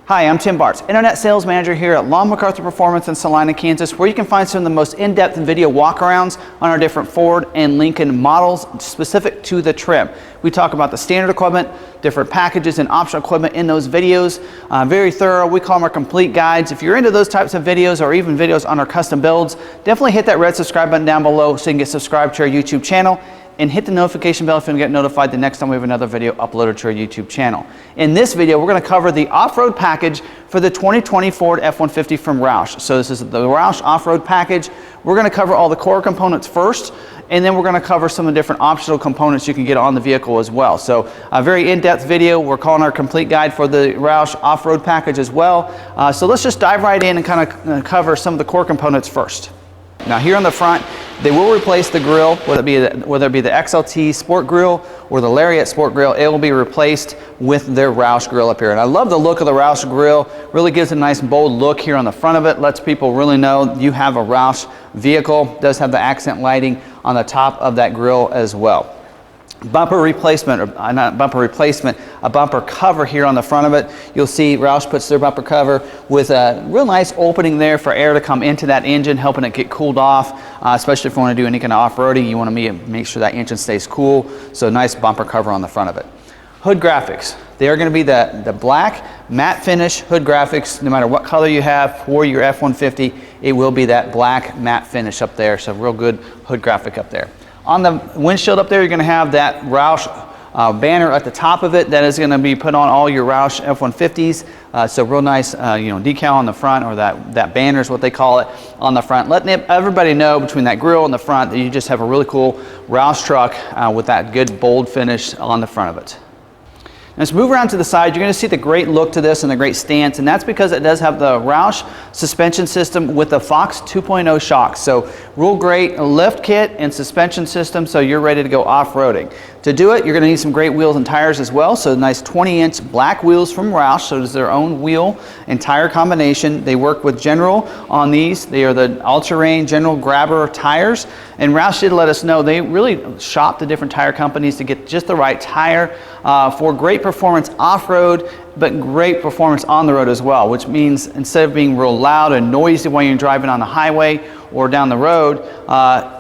Hi, I'm Tim Bartz, Internet Sales Manager here at McArthur Performance in Salina, Kansas, where you can find some of the most in-depth video walkarounds on our different Ford and Lincoln models specific to the trim. We talk about the standard equipment, different packages and optional equipment in those videos. Very thorough. We call them our complete guides. If you're into those types of videos or even videos on our custom builds, definitely hit that red subscribe button down below so you can get subscribed to our YouTube channel. And hit the notification bell if you want to get notified the next time we have another video uploaded to our YouTube channel. In this video, we're going to cover the off-road package for the 2020 Ford F-150 from Roush. So this is the Roush off-road package. We're going to cover all the core components first, and then we're going to cover some of the different optional components you can get on the vehicle as well. So a very in-depth video. We're calling our complete guide for the Roush off-road package as well. So let's just dive right in and kind of cover some of the core components first. Now here on the front, they will replace the grill, whether it be the XLT Sport Grill or the Lariat Sport Grill. It will be replaced with their Roush grill up here. And I love the look of the Roush grill. Really gives a nice bold look here on the front of it. Lets people really know you have a Roush vehicle. Does have the accent lighting on the top of that grill as well. Bumper replacement, or not bumper replacement, a bumper cover here on the front of it. You'll see Roush puts their bumper cover with a real nice opening there for air to come into that engine, helping it get cooled off, especially if you want to do any kind of off-roading. You want to make sure that engine stays cool, so a nice bumper cover on the front of it. Hood graphics. They are going to be the black matte finish hood graphics. No matter what color you have for your F-150, it will be that black matte finish up there, so real good hood graphic up there. On the windshield up there, you're going to have that Roush banner at the top of it that is going to be put on all your Roush F-150s. So real nice decal on the front, or that banner is what they call it, on the front. Letting everybody know between that grille and the front that you just have a really cool Roush truck with that good bold finish on the front of it. Let's move around to the side. You're going to see the great look to this and the great stance, and that's because it does have the Roush suspension system with the Fox 2.0 shocks. So real great lift kit and suspension system, so you're ready to go off-roading. To do it, you're going to need some great wheels and tires as well. So nice 20-inch black wheels from Roush. So it's their own wheel and tire combination. They work with General on these. They are the all-terrain General Grabber tires. And Roush did let us know they really shop the different tire companies to get just the right tire for great performance off-road, but great performance on the road as well, which means instead of being real loud and noisy when you're driving on the highway or down the road,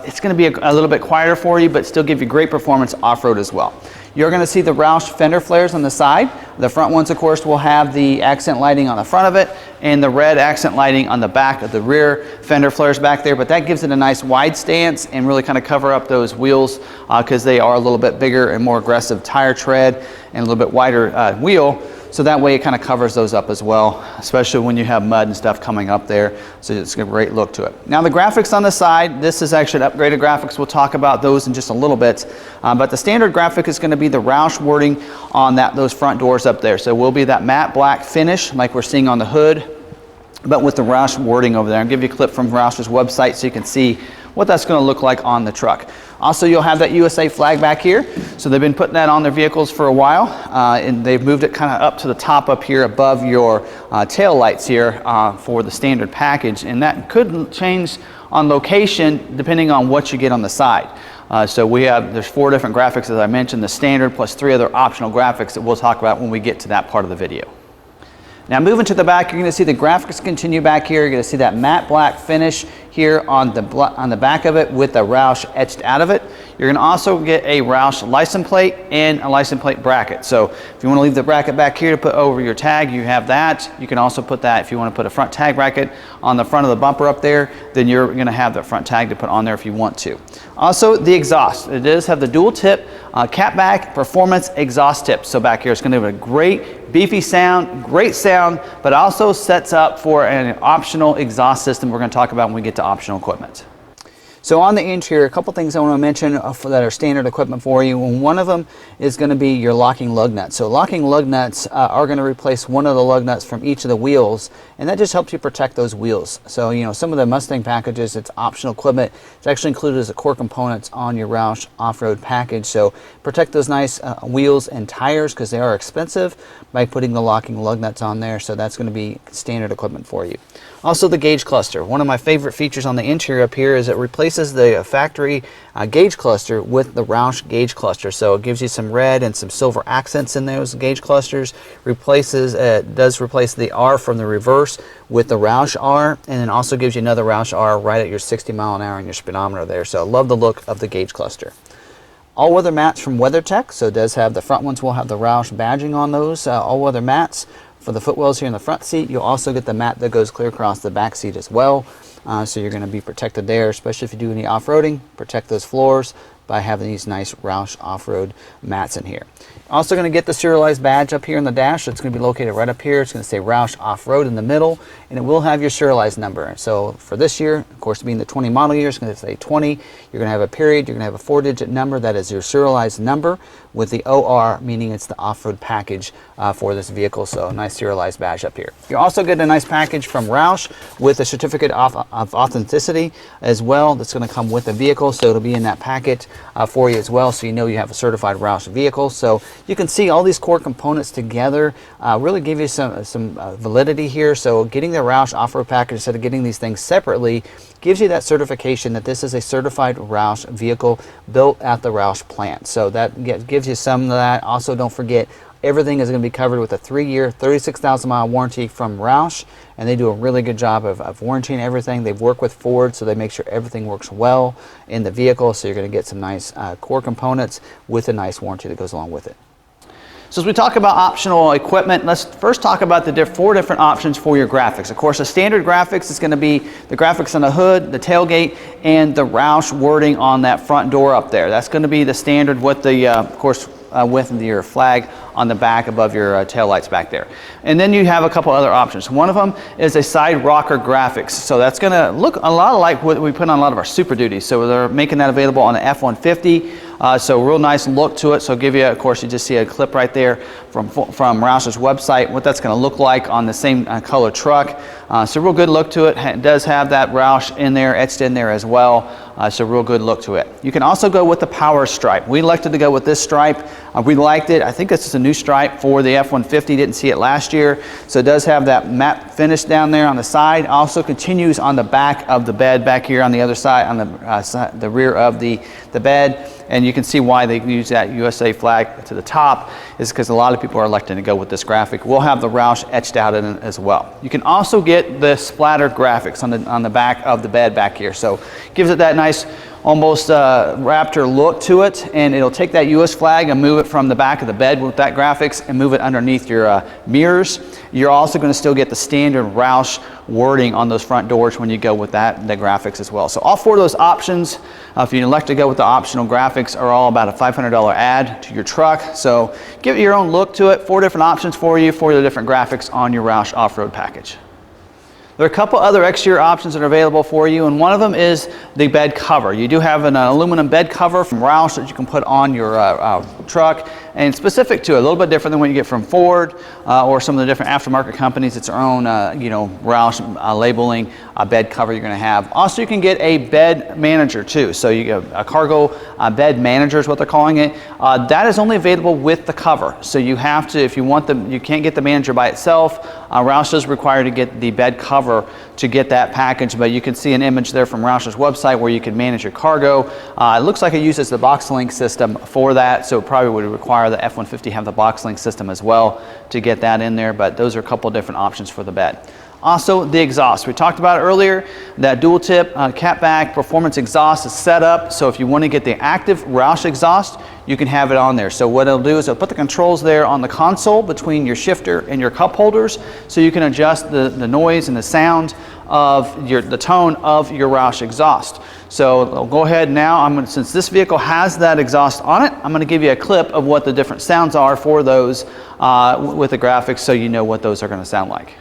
it's going to be a little bit quieter for you, but still give you great performance off-road as well. You're going to see the Roush fender flares on the side. The front ones, of course, will have the accent lighting on the front of it and the red accent lighting on the back of the rear fender flares back there, but that gives it a nice wide stance and really kind of cover up those wheels because they are a little bit bigger and more aggressive tire tread and a little bit wider wheel. So that way it kind of covers those up as well, especially when you have mud and stuff coming up there. So it's a great look to it. Now the graphics on the side, this is actually an upgraded graphics. We'll talk about those in just a little bit. But the standard graphic is going to be the Roush wording on those front doors up there. So it will be that matte black finish like we're seeing on the hood, but with the Roush wording over there. I'll give you a clip from Roush's website so you can see what that's going to look like on the truck. Also, you'll have that USA flag back here. So they've been putting that on their vehicles for a while, and they've moved it kind of up to the top up here above your tail lights here for the standard package, and that could change on location depending on what you get on the side. So there's 4 different graphics, as I mentioned, the standard plus 3 other optional graphics that we'll talk about when we get to that part of the video. Now moving to the back, you're going to see the graphics continue back here. You're going to see that matte black finish here on the back of it with the Roush etched out of it. You're going to also get a Roush license plate and a license plate bracket. So if you want to leave the bracket back here to put over your tag, you have that. You can also put that if you want to put a front tag bracket on the front of the bumper up there, then you're going to have the front tag to put on there if you want to. Also the exhaust. It does have the dual tip catback performance exhaust tip. So back here it's going to have a great beefy sound, great sound, but also sets up for an optional exhaust system we're going to talk about when we get to optional equipment. So on the interior, a couple things I want to mention that are standard equipment for you. One of them is going to be your locking lug nuts. So locking lug nuts are going to replace one of the lug nuts from each of the wheels, and that just helps you protect those wheels. So some of the Mustang packages, it's optional equipment. It's actually included as a core components on your Roush off-road package. So protect those nice wheels and tires because they are expensive by putting the locking lug nuts on there. So that's going to be standard equipment for you. Also the gauge cluster. One of my favorite features on the interior up here is it replaces replaces the factory gauge cluster with the Roush gauge cluster. So it gives you some red and some silver accents in those gauge clusters. Does replace the R from the reverse with the Roush R, and then also gives you another Roush R right at your 60 mile an hour in your speedometer there. So I love the look of the gauge cluster. All-weather mats from WeatherTech, so it does have the front ones will have the Roush badging on those all-weather mats. For the footwells here in the front seat, you'll also get the mat that goes clear across the back seat as well. So you're going to be protected there, especially if you do any off-roading. Protect those floors by having these nice Roush off-road mats in here. Also going to get the Serialized badge up here in the dash. It's going to be located right up here. It's going to say Roush Off-Road in the middle, and it will have your Serialized number. So for this year, of course, being the 20 model year, it's going to say 20. You're going to have a period. You're going to have a 4-digit number. That is your Serialized number with the OR, meaning it's the off-road package for this vehicle. So nice Serialized badge up here. You're also getting a nice package from Roush with a certificate of authenticity as well. That's going to come with the vehicle, so it'll be in that packet for you as well, so you know you have a certified Roush vehicle. So you can see all these core components together really give you some validity here. So getting the Roush off-road package instead of getting these things separately gives you that certification that this is a certified Roush vehicle built at the Roush plant. So that gives you some of that. Also, don't forget, everything is going to be covered with a 3-year, 36,000 mile warranty from Roush, and they do a really good job of warranting everything. They've worked with Ford, so they make sure everything works well in the vehicle. So you're going to get some nice core components with a nice warranty that goes along with it. So as we talk about optional equipment, let's first talk about the 4 different options for your graphics. Of course, the standard graphics is going to be the graphics on the hood, the tailgate, and the Roush wording on that front door up there. That's going to be the standard with the, of course, with your flag on the back above your tail lights back there. And then you have a couple other options. One of them is a side rocker graphics. So that's going to look a lot like what we put on a lot of our Super Duties. So they're making that available on the F150. So real nice look to it. So give you, of course, you just see a clip right there from Roush's website, what that's going to look like on the same color truck. So real good look to it. It does have that Roush in there, etched in there as well. So real good look to it. You can also go with the power stripe. We elected to go with this stripe. We liked it. I think this is a new stripe for the F-150. Didn't see it last year. So it does have that matte finish down there on the side. Also continues on the back of the bed back here on the other side, on the rear of the bed. And you can see why they use that USA flag to the top is because a lot of people are electing to go with this graphic. We'll have the Roush etched out in it as well. You can also get the Splatter graphics on the back of the bed back here. So gives it that nice almost Raptor look to it, and it'll take that US flag and move it from the back of the bed with that graphics and move it underneath your mirrors. You're also going to still get the standard Roush wording on those front doors when you go with the graphics as well. So all 4 of those options, if you elect to go with the optional graphics, are all about a $500 add to your truck. So give it your own look to it. 4 different options for you for the different graphics on your Roush off-road package. There are a couple other exterior options that are available for you, and one of them is the bed cover. You do have an aluminum bed cover from Roush that you can put on your truck, and specific to it, a little bit different than what you get from Ford or some of the different aftermarket companies. It's our own, Roush labeling bed cover you're going to have. Also, you can get a bed manager too. So you get a cargo bed manager is what they're calling it. That is only available with the cover. So you have to, if you want you can't get the manager by itself. Roush is required to get the bed cover to get that package, but you can see an image there from Roush's website where you can manage your cargo. It looks like it uses the box link system for that, so it probably would require the F-150 have the box link system as well to get that in there, but those are a couple different options for the bed. Also, the exhaust. We talked about earlier that dual tip catback performance exhaust is set up, so if you want to get the active Roush exhaust, you can have it on there. So what it'll do is it'll put the controls there on the console between your shifter and your cup holders, so you can adjust the noise and the sound of the tone of your Roush exhaust. So I'll go ahead now, since this vehicle has that exhaust on it, I'm going to give you a clip of what the different sounds are for those with the graphics, so you know what those are going to sound like.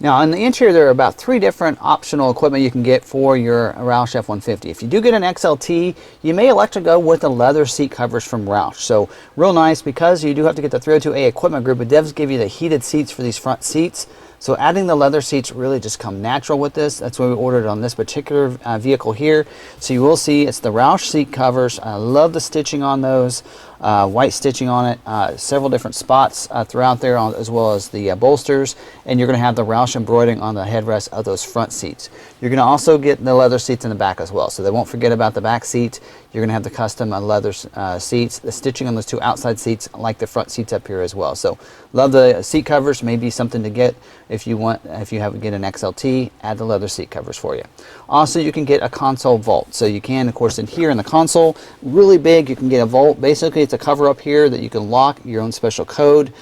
Now on the interior there are about 3 different optional equipment you can get for your Roush F150. If you do get an XLT, you may elect to go with the leather seat covers from Roush. So real nice, because you do have to get the 302A equipment group. It does give you the heated seats for these front seats. So adding the leather seats really just come natural with this. That's why we ordered it on this particular vehicle here. So you will see it's the Roush seat covers. I love the stitching on those. White stitching on it, several different spots throughout there, as well as the bolsters, and you're going to have the Roush embroidering on the headrest of those front seats. You're going to also get the leather seats in the back as well, so they won't forget about the back seat. You're going to have the custom leather seats, the stitching on those 2 outside seats, like the front seats up here as well. So love the seat covers. Maybe something to get if you want, if you get an XLT, add the leather seat covers for you. Also, you can get a console vault. So you can, of course, in here in the console, really big, you can get a vault. Basically, it's a cover up here that you can lock your own special code,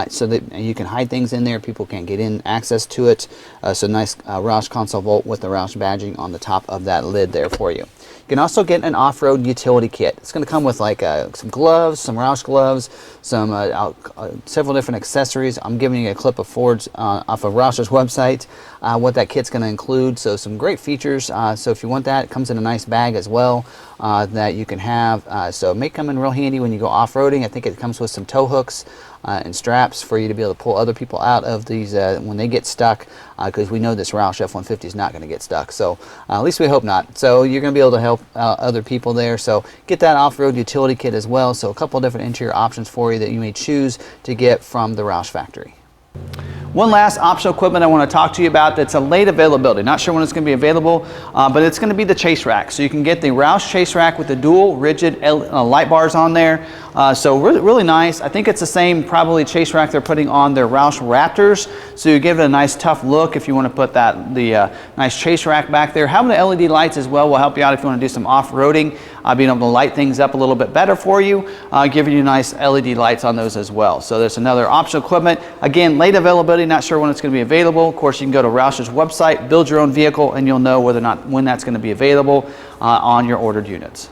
so that you can hide things in there. People can't get in access to it. So nice Roush console vault with the Roush badging on the top of that lid there for you. You can also get an off-road utility kit. It's going to come with like some gloves, some Roush gloves, some several different accessories. I'm giving you a clip of Ford's off of Roush's website, what that kit's going to include. So some great features. So if you want that, it comes in a nice bag as well that you can have. So it may come in real handy when you go off-roading. I think it comes with some tow hooks and straps for you to be able to pull other people out of these when they get stuck, because we know this Roush F150 is not going to get stuck. So at least we hope not. So you're going to be able to help other people there. So get that off-road utility kit as well. So a couple of different interior options for you that you may choose to get from the Roush factory. One last optional equipment I want to talk to you about that's a late availability. Not sure when it's going to be available, but it's going to be the chase rack. So you can get the Roush chase rack with the dual rigid light bars on there. So really nice. I think it's the same probably chase rack they're putting on their Roush Raptors. So you give it a nice tough look if you want to put the nice chase rack back there. Having the LED lights as well will help you out if you want to do some off-roading. Being able to light things up a little bit better for you, giving you nice LED lights on those as well. So there's another optional equipment. Again, late availability, not sure when it's going to be available. Of course, you can go to Roush's website, build your own vehicle, and you'll know whether or not when that's going to be available on your ordered units.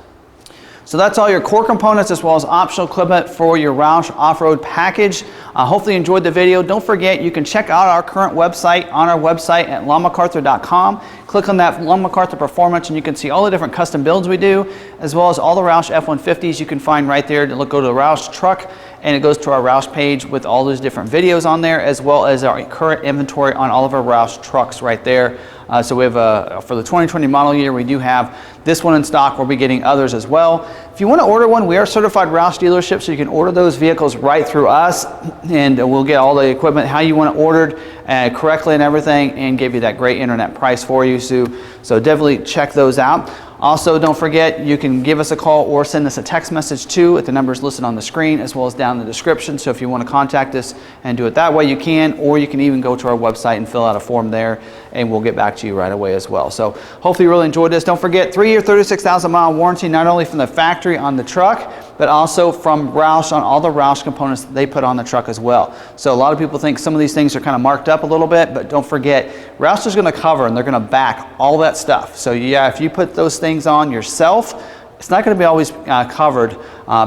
So that's all your core components as well as optional equipment for your Roush off-road package. Hopefully you enjoyed the video. Don't forget, you can check out our current website on our website at longmcarthur.com. Click on that Long McArthur Performance and you can see all the different custom builds we do, as well as all the Roush F150s you can find right there. Go to the Roush truck and it goes to our Roush page with all those different videos on there, as well as our current inventory on all of our Roush trucks right there. So we have for the 2020 model year, we do have this one in stock. We'll be getting others as well. If you want to order one, we are certified Roush dealership, so you can order those vehicles right through us, and we'll get all the equipment how you want it ordered correctly and everything, and give you that great internet price for you. So definitely check those out. Also, don't forget, you can give us a call or send us a text message too at the numbers listed on the screen, as well as down in the description. So if you want to contact us and do it that way, you can, or you can even go to our website and fill out a form there, and we'll get back to you right away as well. So hopefully you really enjoyed this. Don't forget, 3-year, 36,000-mile warranty, not only from the factory on the truck, but also from Roush on all the Roush components that they put on the truck as well. So a lot of people think some of these things are kind of marked up a little bit, but don't forget, Roush is going to cover and they're going to back all that stuff. So yeah, if you put those things on yourself, it's not going to be always covered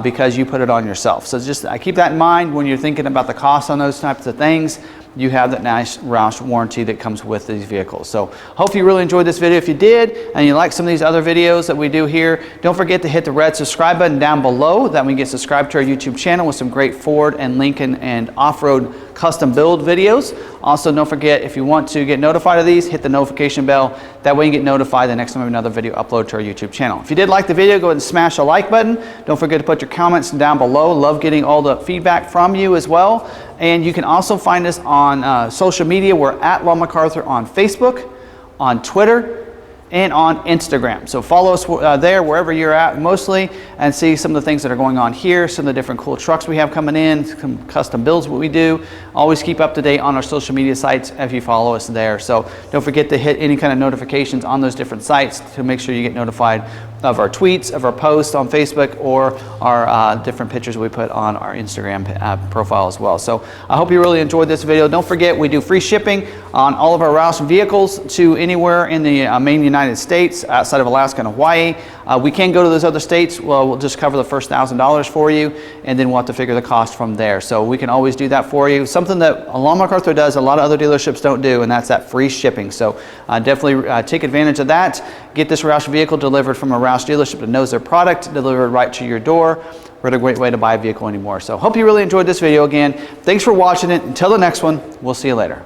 because you put it on yourself. So just keep that in mind when you're thinking about the cost on those types of things. You have that nice Roush warranty that comes with these vehicles. So hopefully you really enjoyed this video. If you did, and you like some of these other videos that we do here, don't forget to hit the red subscribe button down below. That way you get subscribed to our YouTube channel with some great Ford and Lincoln and off-road custom build videos. Also, don't forget, if you want to get notified of these, hit the notification bell. That way you get notified the next time we have another video upload to our YouTube channel. If you did like the video, go ahead and smash the like button. Don't forget to put your comments down below. Love getting all the feedback from you as well. And you can also find us on social media. We're at Lug McArthur on Facebook, on Twitter, and on Instagram. So follow us there wherever you're at mostly, and see some of the things that are going on here, some of the different cool trucks we have coming in, some custom builds what we do. Always keep up to date on our social media sites if you follow us there. So don't forget to hit any kind of notifications on those different sites to make sure you get notified of our tweets, of our posts on Facebook, or our different pictures we put on our Instagram profile as well. So I hope you really enjoyed this video. Don't forget, we do free shipping on all of our Roush vehicles to anywhere in the main United States outside of Alaska and Hawaii. We can go to those other states. Well, we'll just cover the first $1,000 for you, and then we'll have to figure the cost from there. So we can always do that for you. Something that Long McArthur does, a lot of other dealerships don't do, and that's that free shipping. So definitely take advantage of that. Get this Roush vehicle delivered from a Roush dealership that knows their product, delivered right to your door. What a great way to buy a vehicle anymore. So hope you really enjoyed this video again. Thanks for watching it. Until the next one, we'll see you later.